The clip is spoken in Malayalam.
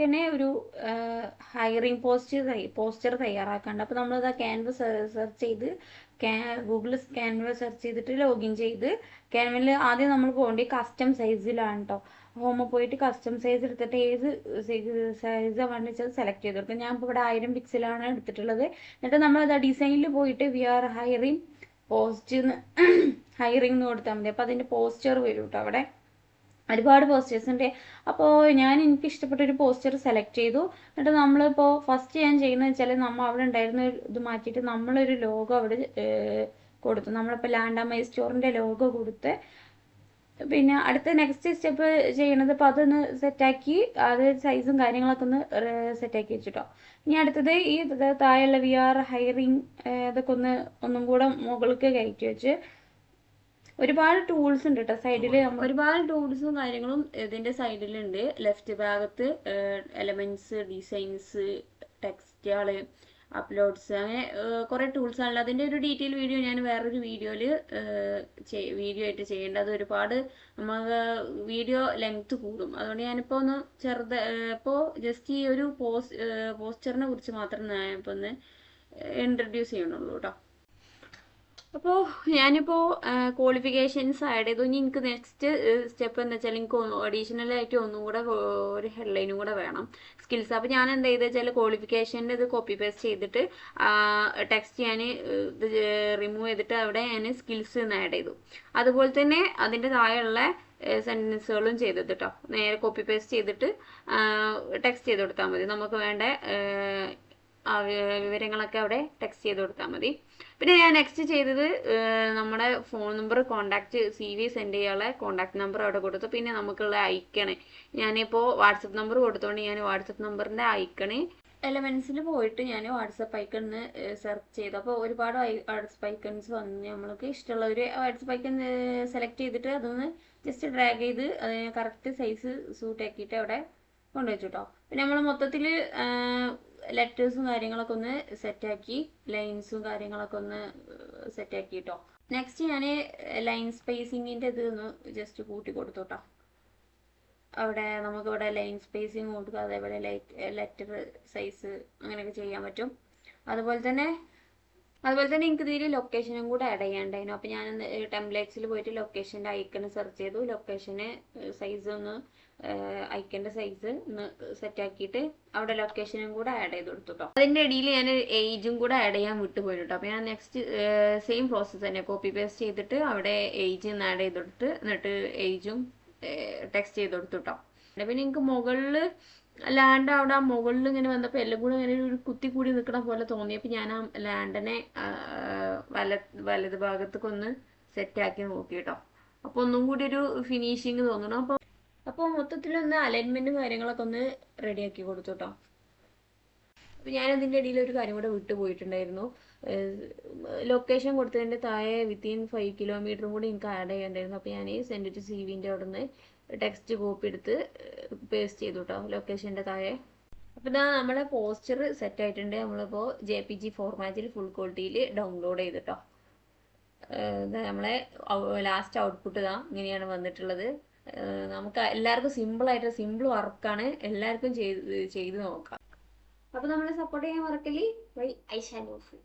തന്നെ ഒരു ഹയറിംഗ് പോസ്റ്റർ തയ്യാറാക്കാണ്ട്. അപ്പോൾ നമ്മളത് ക്യാൻവസ് സെർച്ച് ചെയ്ത് ഗൂഗിൾ ക്യാൻവ സെർച്ച് ചെയ്തിട്ട് ലോഗിൻ ചെയ്ത് ക്യാൻവയിൽ ആദ്യം നമ്മൾ പോകേണ്ടത് കസ്റ്റം സൈസിലാണ് കേട്ടോ. ഹോമിൽ പോയിട്ട് കസ്റ്റം സൈസ് എടുത്തിട്ട് ഏത് സൈസാണ് വേണ്ടത് വെച്ചാൽ സെലക്ട് ചെയ്ത് കൊടുക്കും. ഞാൻ ഇപ്പോൾ ഇവിടെ 1000 പിക്സലാണ് എടുത്തിട്ടുള്ളത്. എന്നിട്ട് നമ്മളത് ഡിസൈനിൽ പോയിട്ട് വി ആർ ഹയറിംഗ് ഹയറിംഗ് എന്ന് കൊടുത്താൽ മതി. അപ്പോൾ അതിൻ്റെ പോസ്റ്റർ വരും കേട്ടോ. അവിടെ ഒരുപാട് പോസ്റ്റേഴ്സ് ഉണ്ട്. അപ്പോൾ എനിക്ക് ഇഷ്ടപ്പെട്ട ഒരു പോസ്റ്റർ സെലക്ട് ചെയ്തു. എന്നിട്ട് നമ്മളിപ്പോൾ ഫസ്റ്റ് ഞാൻ ചെയ്യുന്നത് വെച്ചാൽ നമ്മൾ അവിടെ ഉണ്ടായിരുന്ന ഇത് മാറ്റിയിട്ട് നമ്മളൊരു ലോഗോ അവിടെ കൊടുത്തു. നമ്മളിപ്പോൾ ലാൻഡാമൈ സ്റ്റോറിൻ്റെ ലോഗോ കൊടുത്ത് പിന്നെ അടുത്ത നെക്സ്റ്റ് സ്റ്റെപ്പ് ചെയ്യണത് ഇപ്പോൾ അതൊന്ന് സെറ്റാക്കി അത് സൈസും കാര്യങ്ങളൊക്കെ ഒന്ന് സെറ്റാക്കി വെച്ചിട്ടോ. ഇനി അടുത്തത് ഈ താഴെയുള്ള വി ആർ ഹയറിംഗ് ഇതൊക്കെ ഒന്നും കൂടെ മുകൾക്ക് കയറ്റി വെച്ച് ഒരുപാട് ടൂൾസ് ഉണ്ട് കേട്ടോ സൈഡിൽ. ഒരുപാട് ടൂൾസും കാര്യങ്ങളും ഇതിൻ്റെ സൈഡിലുണ്ട്. ലെഫ്റ്റ് ഭാഗത്ത് എലമെന്റ്സ്, ഡിസൈൻസ്, ടെക്സ്റ്റുകൾ, അപ്ലോഡ്സ്, അങ്ങനെ കുറേ ടൂൾസ് ആണല്ലോ. അതിൻ്റെ ഒരു ഡീറ്റെയിൽ വീഡിയോ ഞാൻ വേറൊരു വീഡിയോ ആയിട്ട് ചെയ്യേണ്ടത്. അത് ഒരുപാട് നമുക്ക് വീഡിയോ ലെങ്ത് കൂടും. അതുകൊണ്ട് ഞാനിപ്പോൾ ഒന്ന് ഇപ്പോൾ ജസ്റ്റ് ഈ ഒരു പോസ്റ്ററിനെ കുറിച്ച് മാത്രം ഞാനിപ്പോൾ ഒന്ന് ഇൻട്രൊഡ്യൂസ് ചെയ്യണുള്ളൂ കേട്ടോ. അപ്പോൾ ഞാനിപ്പോൾ ക്വാളിഫിക്കേഷൻസ് ആഡ് ചെയ്തു. ഇനി എനിക്ക് നെക്സ്റ്റ് സ്റ്റെപ്പ് എന്താ വെച്ചാൽ എനിക്ക് അഡീഷണൽ ആയിട്ട് ഒന്നും കൂടെ ഒരു ഹെഡ്ലൈനും കൂടെ വേണം, സ്കിൽസ്. അപ്പോൾ ഞാൻ എന്താ ചെയ്തെന്ന് വെച്ചാൽ ക്വാളിഫിക്കേഷൻ്റെ ഇത് കോപ്പി പേസ്റ്റ് ചെയ്തിട്ട് ടെക്സ്റ്റ് ഞാൻ ഇത് റിമൂവ് ചെയ്തിട്ട് അവിടെ ഞാൻ സ്കിൽസ് എന്ന് ആഡ് ചെയ്തു. അതുപോലെ തന്നെ അതിൻ്റെ താഴെയുള്ള സെൻറ്റൻസുകളും ചെയ്തത് കേട്ടോ. നേരെ കോപ്പി പേസ്റ്റ് ചെയ്തിട്ട് ടെക്സ്റ്റ് ചെയ്ത് കൊടുത്താൽ മതി. നമുക്ക് വേണ്ട വിവരങ്ങളൊക്കെ അവിടെ ടെക്സ്റ്റ് ചെയ്ത് കൊടുത്താൽ മതി. പിന്നെ ഞാൻ നെക്സ്റ്റ് ചെയ്തത് നമ്മുടെ phone number, contact, CV send ചെയ്യാനുള്ള കോൺടാക്ട് നമ്പർ അവിടെ കൊടുത്തു. പിന്നെ നമുക്കുള്ള ഐക്കണ് ഞാനിപ്പോൾ വാട്സപ്പ് നമ്പർ കൊടുത്തോണ്ട് ഞാൻ വാട്സപ്പ് നമ്പറിൻ്റെ ഐക്കണ് എലമെന്റ്സിൽ പോയിട്ട് ഞാൻ വാട്സപ്പ് ഐക്കണിന് സെർച്ച് ചെയ്തു. അപ്പോൾ ഒരുപാട് വാട്സപ്പ് ഐക്കൺസ് വന്ന് നമ്മൾക്ക് ഇഷ്ടമുള്ള ഒരു വാട്സപ്പ് ഐക്കൺ സെലക്ട് ചെയ്തിട്ട് അതൊന്ന് ജസ്റ്റ് ഡ്രാഗ് ചെയ്ത് അതിന് കറക്റ്റ് സൈസ് സൂട്ട് ആക്കിയിട്ട് അവിടെ കൊണ്ടുവച്ചു കേട്ടോ. പിന്നെ നമ്മൾ മൊത്തത്തിൽ ലെറ്റേഴ്സും കാര്യങ്ങളൊക്കെ ഒന്ന് സെറ്റാക്കി, ലൈൻസും കാര്യങ്ങളൊക്കെ ഒന്ന് സെറ്റാക്കി കേട്ടോ. നെക്സ്റ്റ് ഞാൻ ലൈൻ സ്പേസിങ്ങിൻ്റെ ഇത് ഒന്ന് ജസ്റ്റ് കൂട്ടി കൊടുത്തു കേട്ടോ. അവിടെ നമുക്കിവിടെ ലൈൻ സ്പേസിങ് കൊടുക്കുക, അതേപോലെ ലെറ്റർ സൈസ് അങ്ങനെയൊക്കെ ചെയ്യാൻ പറ്റും. അതുപോലെ തന്നെ എനിക്ക് ഇതിൽ ലൊക്കേഷനും കൂടെ ആഡ് ചെയ്യാണ്ടായിരുന്നു. അപ്പോൾ ഞാൻ ടെംപ്ലേറ്റ്സിൽ പോയിട്ട് ലൊക്കേഷൻ്റെ ഐക്കൺ സെർച്ച് ചെയ്തു. ലൊക്കേഷന് സൈസ് ഒന്ന് ഐക്കൻ്റെ സൈസ് ഒന്ന് സെറ്റാക്കിയിട്ട് അവിടെ ലൊക്കേഷനും കൂടെ ആഡ് ചെയ്ത് കൊടുത്തു കേട്ടോ. അതിൻ്റെ ഇടയിൽ ഞാൻ ഏജും കൂടെ ആഡ് ചെയ്യാൻ വിട്ടുപോയി കേട്ടോ. അപ്പോൾ ഞാൻ നെക്സ്റ്റ് സെയിം പ്രോസസ്സ് തന്നെ കോപ്പി പേസ്റ്റ് ചെയ്തിട്ട് അവിടെ ഏജ് ഒന്ന് ആഡ് ചെയ്ത് കൊടുത്ത് എന്നിട്ട് ഏജും ടെക്സ്റ്റ് ചെയ്ത് കൊടുത്തു കേട്ടോ. പിന്നെ എനിക്ക് മുകളിൽ ലാൻഡ് അവിടെ മുകളിൽ ഇങ്ങനെ വന്നപ്പോൾ എല്ലാം കൂടെ ഇങ്ങനെ ഒരു കുത്തി കൂടി നിൽക്കണ പോലെ തോന്നിയപ്പോൾ ഞാൻ ആ ലാൻഡിനെ വലത് ഭാഗത്തേക്ക് ഒന്ന് സെറ്റാക്കി നോക്കി കേട്ടോ. അപ്പോൾ ഒന്നും കൂടി ഒരു ഫിനിഷിങ് തോന്നണം. അപ്പോൾ മൊത്തത്തിലൊന്ന് അലൈൻമെന്റും കാര്യങ്ങളൊക്കെ ഒന്ന് റെഡിയാക്കി കൊടുത്തു കേട്ടോ. അപ്പോൾ ഞാൻ അതിൻ്റെ ഇടയിൽ ഒരു കാര്യം കൂടെ വിട്ടുപോയിട്ടുണ്ടായിരുന്നു. ലൊക്കേഷൻ കൊടുത്തതിൻ്റെ താഴെ വിത്തിൻ 5 കിലോമീറ്ററും കൂടി എനിക്ക് ആഡ് ചെയ്യേണ്ടായിരുന്നു. അപ്പോൾ ഞാൻ സെൻഡ് ടു CVൻ്റെ അവിടെ നിന്ന് ടെക്സ്റ്റ് കോപ്പി എടുത്ത് പേസ്റ്റ് ചെയ്തു കേട്ടോ ലൊക്കേഷൻ്റെ താഴെ. അപ്പോൾ ഇതാ നമ്മളെ പോസ്റ്റർ സെറ്റ് ആയിട്ടുണ്ട്. നമ്മളിപ്പോൾ JPG ഫോർമാറ്റിൽ ഫുൾ ക്വാളിറ്റിയിൽ ഡൗൺലോഡ് ചെയ്തിട്ടോ. നമ്മളെ ലാസ്റ്റ് ഔട്ട്പുട്ട് ഇതാ ഇങ്ങനെയാണ് വന്നിട്ടുള്ളത്. നമുക്ക് എല്ലാവർക്കും സിമ്പിൾ വർക്കാണ്, എല്ലാവർക്കും ചെയ്ത് നോക്കാം. അപ്പോൾ നമ്മളെ സപ്പോർട്ട് ചെയ്യാൻ മറക്കല്ലേ. ബൈ. I Shan of.